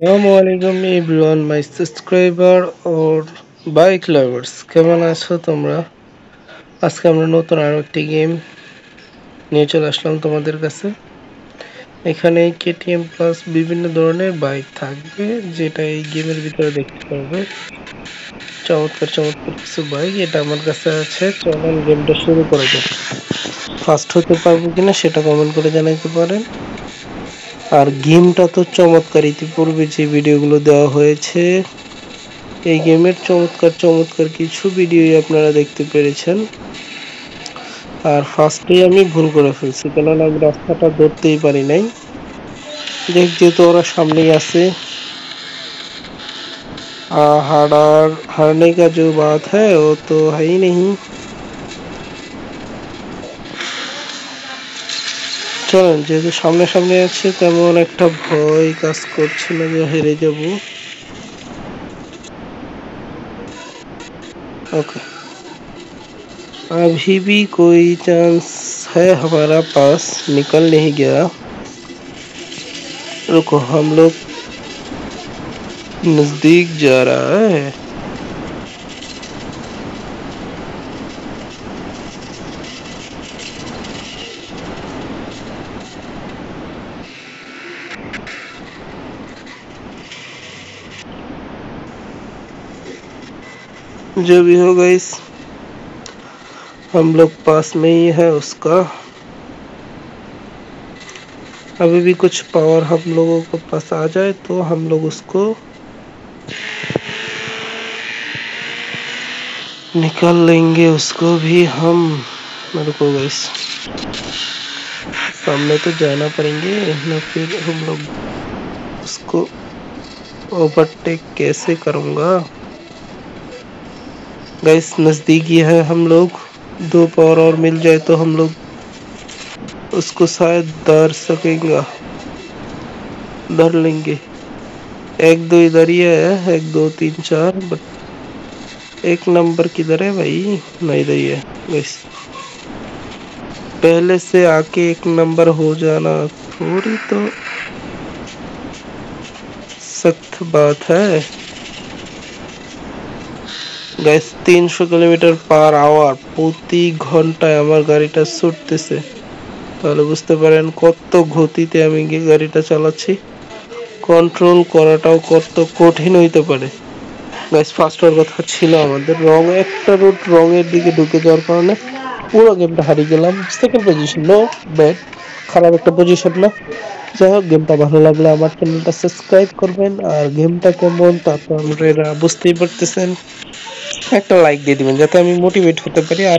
আসসালামু আলাইকুম এভরিওয়ান মাই সাবস্ক্রাইবার ওর bike lovers, কেমন আছো তোমরা? আজকে আমরা নতুন আরো একটি গেম নিয়ে চলে আসলাম তোমাদের কাছে। এখানে কেটিএম প্লাস বিভিন্ন ধরনের বাইক থাকবে, যেটা এই গেমের ভিতরে দেখতে পারবে। চমৎকার চমৎকার কিছু বাইক এটা আমার কাছে আছে। চলেন গেমটা শুরু করা যাক। ফার্স্ট হতে পারবো কিনা সেটা কমেন্ট করে জানাতে পারেন। আর গেমটা তো চমৎকার, ইতিপূর্বে যে ভিডিওগুলো দেওয়া হয়েছে এই গেমের চমৎকার চমৎকার কিছু ভিডিওই আপনারা দেখতে পেরেছেন। আর ফার্স্টেই আমি ভুল করে ফেলছি, কেননা আমি রাস্তাটা ধরতেই পারি নাই। যেহেতু ওরা সামনেই আছে, हारने का जो बात है वो तो है ही नहीं। চলেন, যেহেতু সামনে সামনে আছে তেমন একটা ভয় কাজ করছে না যে হেরে যাব। ओके, अभी भी कोई चांस है हमारा पास, निकल नहीं गया। रुको, हम लोग नजदीक जा रहा है। जो भी हो गाइस, हम लोग पास में ही है उसका। अभी भी कुछ पावर हम लोगों को पास आ जाए तो हम लोग उसको निकाल लेंगे, उसको भी हम। मेरे को गाइस सामने तो जाना पड़ेंगे, ना फिर हम लोग उसको ओवरटेक कैसे करूँगा। गाइस नज़दीक ही है हम लोग, 2 पावर और मिल जाए तो हम लोग उसको शायद धर लेंगे। 1-2 इधर ही है, 1 2 3 4, बट 1 नंबर किधर है भाई? नहीं, इधर ही है गाइस। पहले से आके 1 नंबर हो जाना थोड़ी तो सख्त बात है গাইস। 300 কিলোমিটার পার আওয়ার প্রতি ঘন্টায় আমার গাড়িটা ছুটতেছে, তাহলে বুঝতে পারেন কত গতিতে আমি গাড়িটা চালাচ্ছি। কন্ট্রোল করাটাও কত কঠিন হইতে পারে। গাইস ফার্স্ট হওয়ার কথা ছিল আমাদের, রং একটা রুট রঙের দিকে ঢুকে যাওয়ার কারণে পুরো গেমটা হারিয়ে গেলাম। সেকেন্ড পজিশন, নো ব্যাড, খারাপ একটা পজিশন না। যাই হোক, গেমটা ভালো লাগলে আমার চ্যানেলটা সাবস্ক্রাইব করবেন। আর গেমটা কেমন তা তো আপনারা বুঝতেই পারতেছেন, একটা লাইক দিয়ে দিবেন যাতে আমি মোটিভেট হতে পারি আর